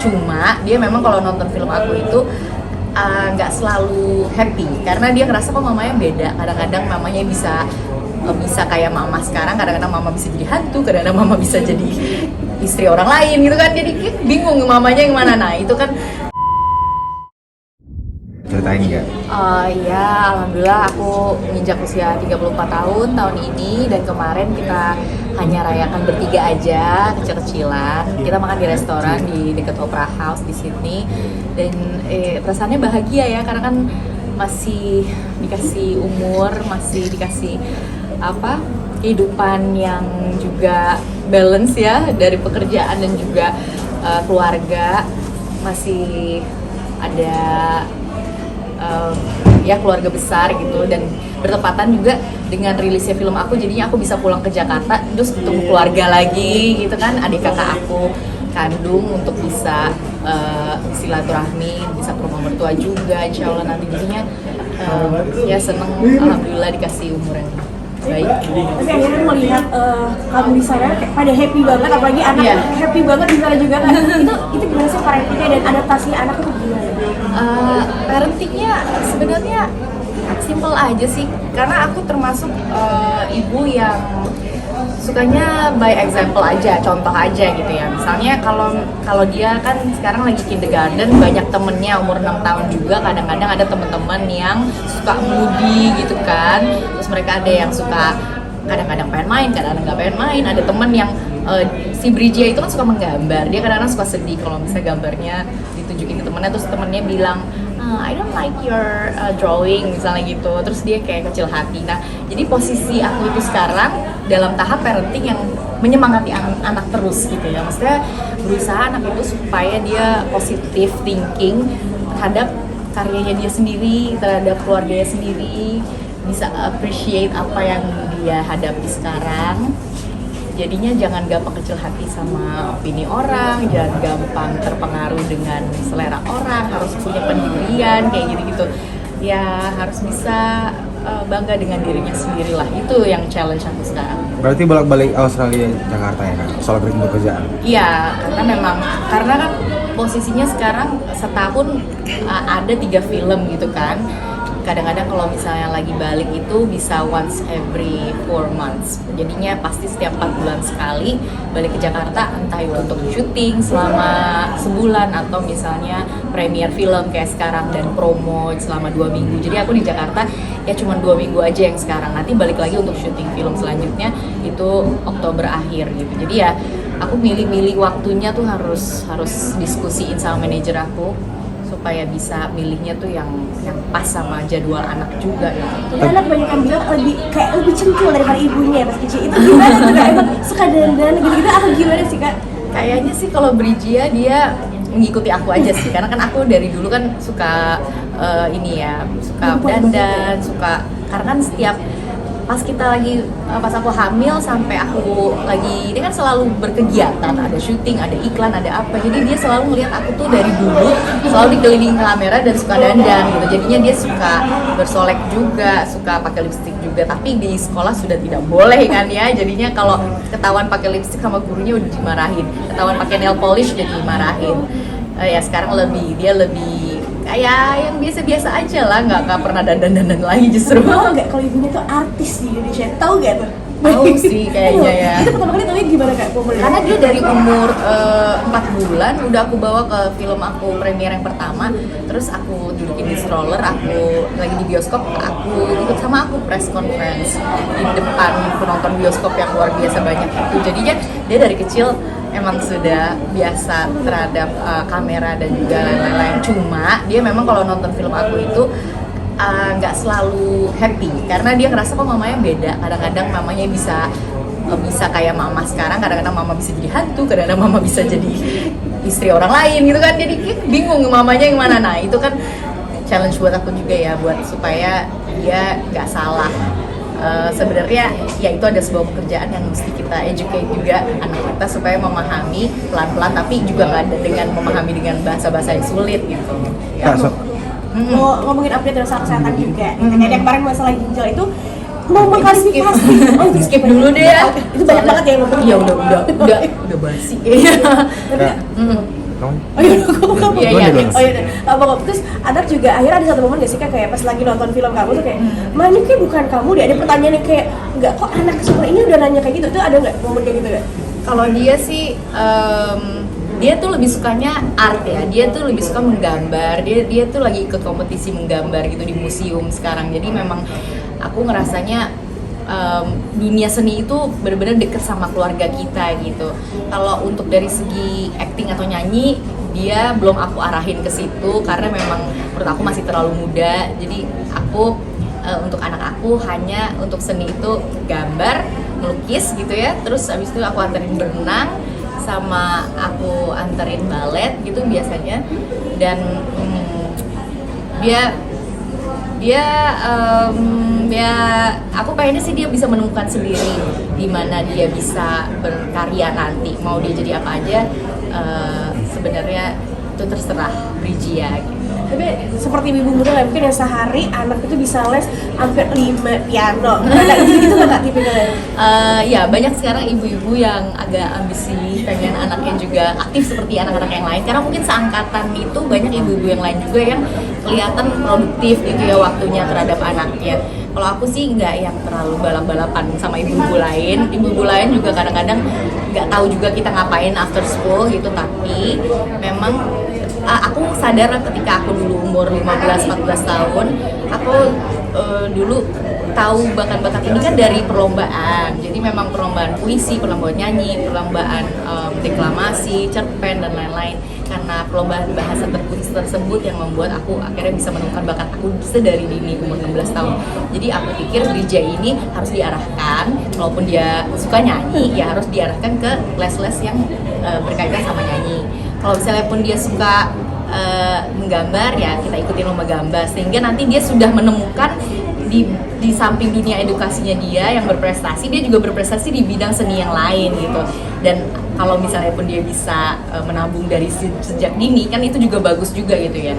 Cuma dia memang kalau nonton film aku itu nggak selalu happy karena dia ngerasa kok mamanya beda. Kadang-kadang mamanya bisa kayak mama sekarang, kadang-kadang mama bisa jadi hantu, kadang-kadang mama bisa jadi istri orang lain gitu kan. Jadi bingung mamanya yang mana. Nah itu kan ceritain nggak? Ya alhamdulillah aku menginjak usia 34 tahun ini, dan kemarin kita hanya rayakan bertiga aja, kecil-kecilan. Kita makan di restoran di dekat Opera House di Sydney, dan perasaannya bahagia ya karena kan masih dikasih umur, masih dikasih kehidupan yang juga balance ya, dari pekerjaan dan juga keluarga. Masih ada keluarga besar gitu, dan bertepatan juga dengan rilisnya film aku, jadinya aku bisa pulang ke Jakarta terus ketemu keluarga lagi gitu kan, adik kakak aku kandung, untuk bisa silaturahmi, bisa ke rumah mertua juga insya Allah nanti. Jadinya ya seneng, alhamdulillah dikasih umur yang baik. Tapi akhirnya melihat kamu di sana pada happy banget, apalagi anak happy banget di sana juga kan. itu gimana sih parentingnya dan adaptasi anak itu gimana? Parentingnya sebenarnya simple aja sih, karena aku termasuk ibu yang sukanya by example aja, contoh aja gitu ya. Misalnya kalau dia kan sekarang lagi kindergarten, banyak temennya umur 6 tahun juga, kadang-kadang ada teman-teman yang suka moody gitu kan. Terus mereka ada yang suka kadang-kadang pengen main, kadang-kadang nggak pengen main. Ada temen yang si Bridgia itu kan suka menggambar, dia kadang-kadang suka sedih kalau misalnya gambarnya ditunjukin ke temennya, terus temennya bilang I don't like your drawing misalnya gitu, terus dia kayak kecil hati. Nah jadi posisi aku itu sekarang dalam tahap parenting yang menyemangati anak terus gitu ya, maksudnya berusaha anak itu supaya dia positive thinking terhadap karyanya dia sendiri, terhadap keluarganya sendiri, bisa appreciate apa yang dia hadapi sekarang. Jadinya jangan gampang kecil hati sama opini orang, jangan gampang terpengaruh dengan selera orang, harus punya pendirian kayak gitu-gitu. Ya harus bisa bangga dengan dirinya sendiri lah, itu yang challenge aku sekarang. Berarti bolak-balik Australia Jakarta ya kan, soal pekerjaan? Iya, karena kan posisinya sekarang setahun ada 3 film gitu kan. Kadang-kadang kalau misalnya lagi balik itu bisa once every 4 months. Jadinya pasti setiap 4 bulan sekali balik ke Jakarta, entah itu untuk syuting selama sebulan atau misalnya premier film kayak sekarang dan promo selama 2 minggu. Jadi aku di Jakarta ya cuma 2 minggu aja yang sekarang. Nanti balik lagi untuk syuting film selanjutnya itu Oktober akhir gitu. Jadi ya aku milih-milih waktunya tuh harus diskusiin sama manajer aku supaya bisa milihnya tuh yang pas sama jadwal anak juga gitu. Ya, anak banyak yang bilang lebih centil daripada ibunya ya pas kecil. Itu gimana tuh Kak? Emang suka dandan gitu-gitu atau gimana sih Kak? Kayaknya sih kalau Bridgia dia mengikuti aku aja sih, karena kan aku dari dulu kan suka suka dandan, karena kan setiap pas aku hamil sampai aku lagi, dia kan selalu berkegiatan, ada syuting, ada iklan, ada apa, jadi dia selalu melihat aku tuh dari dulu selalu dikelilingi kamera dan suka dandan gitu. Jadinya dia suka bersolek juga, suka pakai lipstik juga, tapi di sekolah sudah tidak boleh kan ya, jadinya kalau ketahuan pakai lipstik sama gurunya udah dimarahin, ketahuan pakai nail polish jadi dimarahin. Ya sekarang dia lebih kayak yang biasa-biasa aja lah, nggak pernah dandan lagi justru. Tahu nggak kalau ibunya tuh artis di Indonesia? Tahu nggak tuh? Tahu sih kayaknya ya. Itu pertama kali tahu gimana Kak? Karena dia dari umur 4 bulan udah aku bawa ke film aku premier yang pertama, terus aku dudukin di stroller, aku lagi di bioskop, aku ikut sama aku press conference di depan penonton bioskop yang luar biasa banyak itu. Jadinya dia dari kecil emang sudah biasa terhadap kamera dan juga lain-lain. Cuma dia memang kalau nonton film aku itu nggak selalu happy karena dia ngerasa kok mamanya beda. Kadang-kadang mamanya bisa kayak mama sekarang, kadang-kadang mama bisa jadi hantu, kadang-kadang mama bisa jadi istri orang lain gitu kan. Jadi bingung mamanya yang mana. Nah itu kan challenge buat aku juga ya, buat supaya dia nggak salah. Sebenarnya ya itu ada sebuah pekerjaan yang mesti kita educate juga anak kita supaya memahami pelan-pelan, tapi juga nggak ada dengan memahami dengan bahasa-bahasa yang sulit gitu. Ya, ngomongin update rasa kesehatan juga. Kayak kemarin masalah ginjal itu mau mengklarifikasi. Oh itu skip dulu deh ya. Itu banyak banget ya yang ngomong. Iya udah basi kayaknya. kamu? Oh iya, kamu. Iya, Gimana iya. dong? Oh iya, pokoknya terus anak juga akhirnya ada satu momen gak sih Kak, kayak pas lagi nonton film kamu tuh kayak, "Ma, ini kayak bukan kamu deh." Ada pertanyaan yang kayak, "Enggak, kok anak seumur ini udah nanya kayak gitu?" Itu ada nggak momen kayak gitu nggak? Kalau dia sih dia tuh lebih sukanya art ya, dia tuh lebih suka menggambar, dia tuh lagi ikut kompetisi menggambar gitu di museum sekarang. Jadi memang aku ngerasanya dunia seni itu benar-benar deket sama keluarga kita gitu. Kalau untuk dari segi acting atau nyanyi, dia belum aku arahin ke situ karena memang menurut aku masih terlalu muda. Jadi aku untuk anak aku hanya untuk seni itu gambar, melukis gitu ya. Terus abis itu aku anterin berenang, sama aku anterin balet gitu biasanya. Dan dia aku pengennya sih dia bisa menemukan sendiri di mana dia bisa berkarya nanti, mau dia jadi apa aja. Sebenarnya itu terserah Brijia gitu. Tapi seperti ibu muda lah, mungkin yang sehari anak itu bisa les hampir 5 piano. Ada gitu nggak Kak tipikalnya? Ya banyak sekarang ibu-ibu yang agak ambisi pengen anaknya juga aktif seperti anak-anak yang lain, karena mungkin seangkatan itu banyak ibu-ibu yang lain juga yang kelihatan produktif gitu ya waktunya terhadap anaknya. Kalau aku sih nggak yang terlalu balap-balapan sama ibu-ibu lain. Ibu-ibu lain juga kadang-kadang nggak tahu juga kita ngapain after school gitu, tapi memang aku sadar ketika aku dulu umur 15-14 tahun, aku dulu tahu bakat-bakat ini kan dari perlombaan. Jadi memang perlombaan puisi, perlombaan nyanyi, perlombaan deklamasi, cerpen dan lain-lain. Karena perlombaan bahasa tertulis tersebut yang membuat aku akhirnya bisa menemukan bakat aku sedari dini umur 16 tahun. Jadi aku pikir Brijia ini harus diarahkan, walaupun dia suka nyanyi, ya harus diarahkan ke les-les yang berkaitan sama nyanyi. Kalau misalnya pun dia suka menggambar, ya kita ikutin lomba gambar, sehingga nanti dia sudah menemukan di samping dunia edukasinya dia yang berprestasi, dia juga berprestasi di bidang seni yang lain gitu. Dan kalau misalnya pun dia bisa menabung dari sejak dini, kan itu juga bagus juga gitu ya.